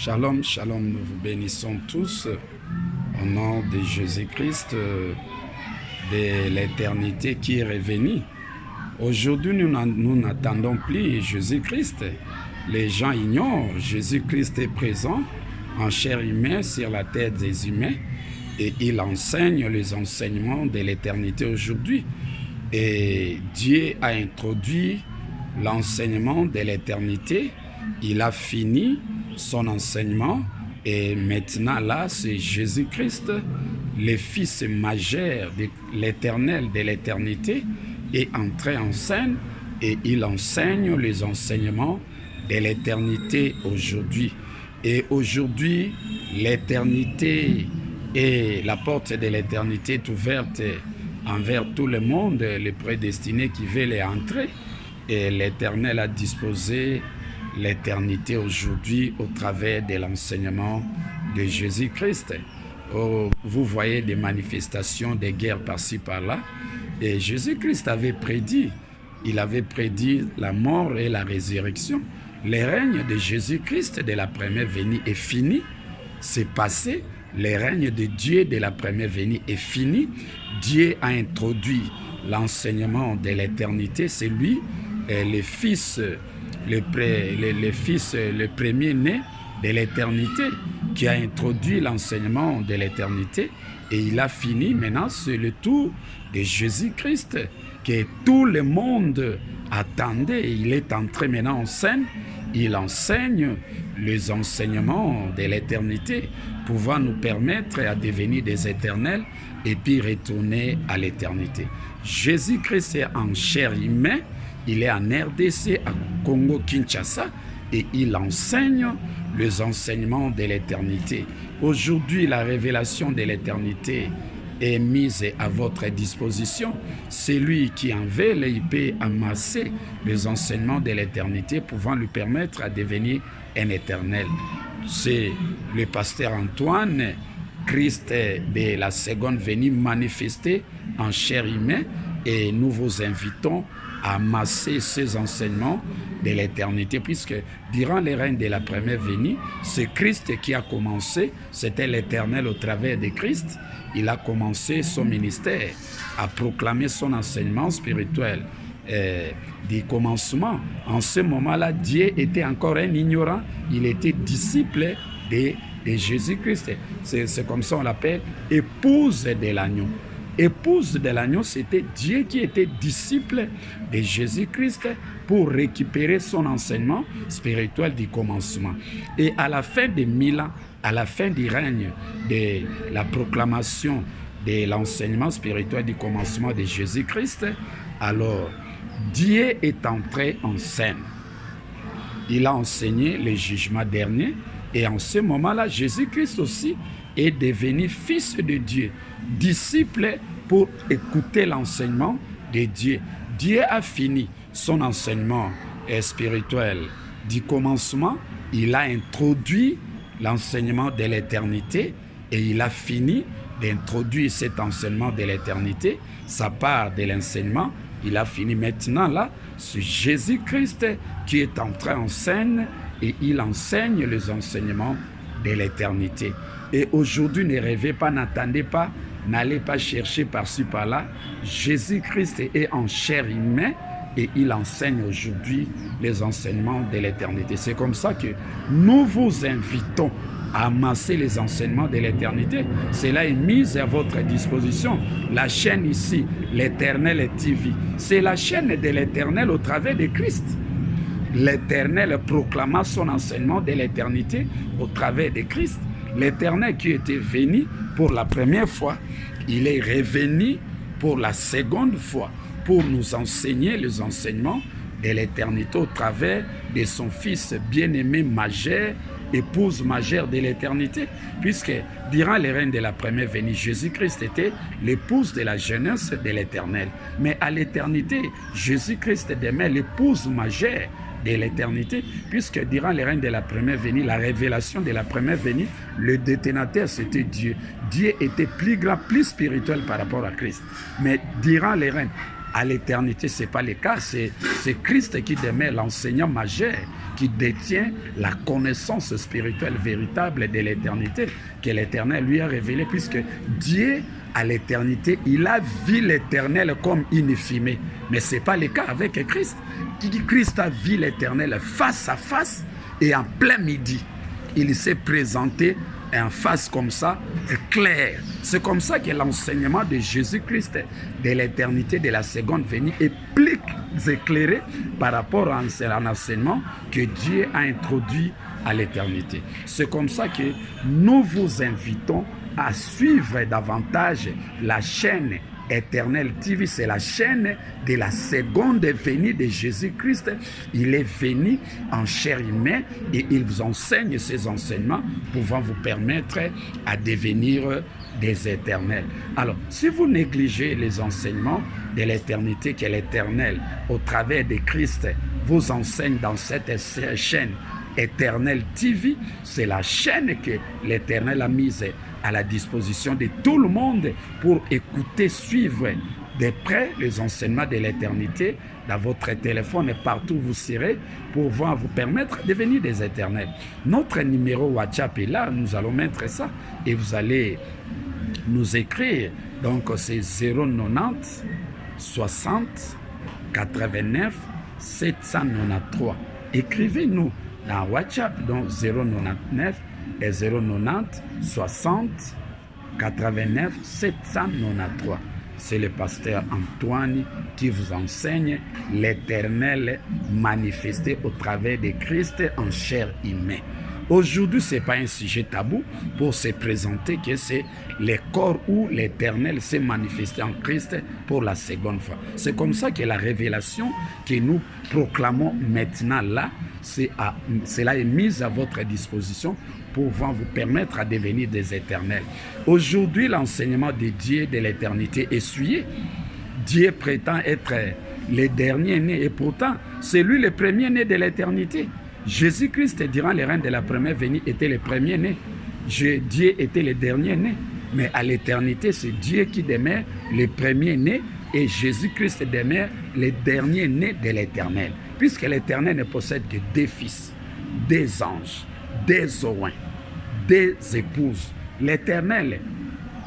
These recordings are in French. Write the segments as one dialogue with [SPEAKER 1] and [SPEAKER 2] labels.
[SPEAKER 1] Shalom, shalom, nous vous bénissons tous au nom de Jésus-Christ, de l'éternité qui est revenu. Aujourd'hui, nous n'attendons plus Jésus-Christ. Les gens ignorent, Jésus-Christ est présent en chair humaine sur la terre des humains et il enseigne les enseignements de l'éternité aujourd'hui. Et Dieu a introduit l'enseignement de l'éternité, il a fini son enseignement et maintenant là c'est Jésus-Christ, le Fils majeur de l'éternel de l'éternité est entré en scène et il enseigne les enseignements de l'éternité aujourd'hui. Et aujourd'hui, l'éternité et la porte de l'éternité est ouverte envers tout le monde, les prédestinés qui veulent y entrer. Et l'Éternel a disposé l'éternité aujourd'hui au travers de l'enseignement de Jésus-Christ. Oh, vous voyez des manifestations de guerre par-ci par-là. Et Jésus-Christ avait prédit, il avait prédit la mort et la résurrection. Le règne de Jésus-Christ de la première venue est fini, c'est passé. Le règne de Dieu de la première venue est fini. Dieu a introduit l'enseignement de l'éternité, c'est lui, le Fils, le premier-né de l'éternité, qui a introduit l'enseignement de l'éternité et il a fini. Maintenant, c'est le tour de Jésus-Christ que tout le monde attendait. Il est entré maintenant en scène. Il enseigne les enseignements de l'éternité, pouvant nous permettre à devenir des éternels et puis retourner à l'éternité. Jésus-Christ est en chair humaine, il est en RDC, à Congo-Kinshasa, et il enseigne les enseignements de l'éternité. Aujourd'hui, la révélation de l'éternité est mise à votre disposition. Celui qui en veut, il peut amasser les enseignements de l'éternité, pouvant lui permettre à devenir un éternel. C'est le pasteur Antoine, Christ de la seconde venue manifesté en chair humaine, et nous vous invitons à amasser ces enseignements de l'éternité, puisque durant les règnes de la première venue, c'est Christ qui a commencé, c'était l'éternel au travers de Christ. Il a commencé son ministère à proclamer son enseignement spirituel du commencement. En ce moment-là, Dieu était encore un ignorant, il était disciple de Jésus-Christ. C'est comme ça on l'appelle épouse de l'agneau. Épouse de l'agneau, c'était Dieu qui était disciple de Jésus-Christ pour récupérer son enseignement spirituel du commencement. Et à la fin des 1000 ans, à la fin du règne de la proclamation de l'enseignement spirituel du commencement de Jésus-Christ, alors Dieu est entré en scène. Il a enseigné le jugement dernier et en ce moment-là, Jésus-Christ aussi est devenu fils de Dieu, disciple pour écouter l'enseignement de Dieu. Dieu a fini son enseignement spirituel du commencement, il a introduit l'enseignement de l'éternité et il a fini d'introduire cet enseignement de l'éternité, sa part de l'enseignement, il a fini. Maintenant là, c'est Jésus-Christ qui est entré en scène et il enseigne les enseignements de l'éternité. Et aujourd'hui, ne rêvez pas, n'attendez pas, n'allez pas chercher par-ci par-là. Jésus-Christ est en chair humaine et il enseigne aujourd'hui les enseignements de l'éternité. C'est comme ça que nous vous invitons à amasser les enseignements de l'éternité. Cela est mis à votre disposition. La chaîne ici, l'Éternel TV, c'est la chaîne de l'Éternel au travers de Christ. L'Éternel proclama son enseignement de l'éternité au travers de Christ. L'Éternel qui était venu pour la première fois, il est revenu pour la seconde fois pour nous enseigner les enseignements de l'éternité au travers de son Fils bien-aimé majeur, épouse majeure de l'éternité, puisque durant les règnes de la première venue, Jésus-Christ était l'épouse de la jeunesse de l'éternel. Mais à l'éternité, Jésus-Christ demeure l'épouse majeure de l'éternité, puisque durant les règnes de la première venue, la révélation de la première venue, le détonateur c'était Dieu. Dieu était plus grand, plus spirituel par rapport à Christ. Mais durant les règnes, À l'éternité, ce n'est pas le cas. C'est Christ qui demeure l'enseignant majeur, qui détient la connaissance spirituelle véritable de l'éternité, que l'Éternel lui a révélée, puisque Dieu, à l'éternité, il a vu l'Éternel comme infimé. Mais ce n'est pas le cas avec Christ. Christ a vu l'Éternel face à face et en plein midi. Il s'est présenté en face comme ça, clair. C'est comme ça que l'enseignement de Jésus-Christ de l'éternité de la seconde venue est plus éclairé par rapport à un enseignement que Dieu a introduit à l'éternité. C'est comme ça que nous vous invitons à suivre davantage la chaîne Éternel TV, c'est la chaîne de la seconde venue de Jésus-Christ. Il est venu en chair humaine et il vous enseigne ces enseignements pouvant vous permettre à devenir des éternels. Alors, si vous négligez les enseignements de l'éternité que l'Éternel, au travers de Christ, vous enseigne dans cette chaîne Éternel TV, c'est la chaîne que l'Éternel a mise à la disposition de tout le monde pour écouter, suivre de près les enseignements de l'éternité dans votre téléphone et partout où vous serez pour vous permettre de devenir des éternels. Notre numéro WhatsApp est là, nous allons mettre ça et vous allez nous écrire. Donc c'est 090 60 89 793. Écrivez-nous dans WhatsApp, donc 099 et 090 60 89 793. C'est le pasteur Antoine qui vous enseigne l'Éternel manifesté au travers de Christ en chair humaine. Aujourd'hui, ce n'est pas un sujet tabou pour se présenter que c'est le corps où l'Éternel s'est manifesté en Christ pour la seconde fois. C'est comme ça que la révélation que nous proclamons maintenant là, cela est mise à votre disposition pour vous permettre à devenir des éternels. Aujourd'hui, l'enseignement de Dieu de l'éternité est essuyé. Dieu prétend être le dernier né et pourtant, c'est lui le premier né de l'éternité. Jésus-Christ, durant les règnes de la première venue, était le premier né. Dieu était le dernier né. Mais à l'éternité, c'est Dieu qui demeure le premier né et Jésus-Christ demeure le dernier né de l'éternel. Puisque l'éternel ne possède que des fils, des anges, des oins, des épouses. L'éternel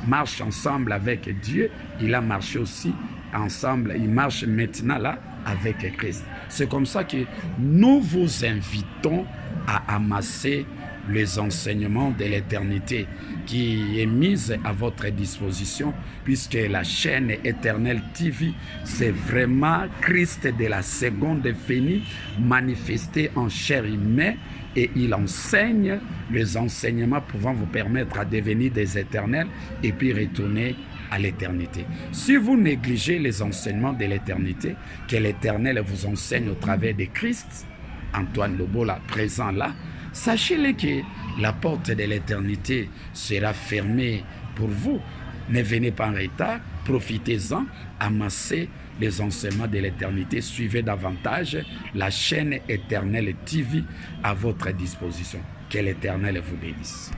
[SPEAKER 1] marche ensemble avec Dieu. Il a marché aussi ensemble. Il marche maintenant là avec Christ. C'est comme ça que nous vous invitons à amasser les enseignements de l'éternité qui est mise à votre disposition, puisque la chaîne Éternel TV, c'est vraiment Christ de la seconde venue manifesté en chair humaine et il enseigne les enseignements pouvant vous permettre à devenir des éternels et puis retourner à l'éternité. Si vous négligez les enseignements de l'éternité que l'Éternel vous enseigne au travers de Christ, Antoine Lobola présent là, sachez-le que la porte de l'éternité sera fermée pour vous. Ne venez pas en retard, profitez-en, amassez les enseignements de l'éternité, suivez davantage la chaîne Éternel TV à votre disposition. Que l'Éternel vous bénisse.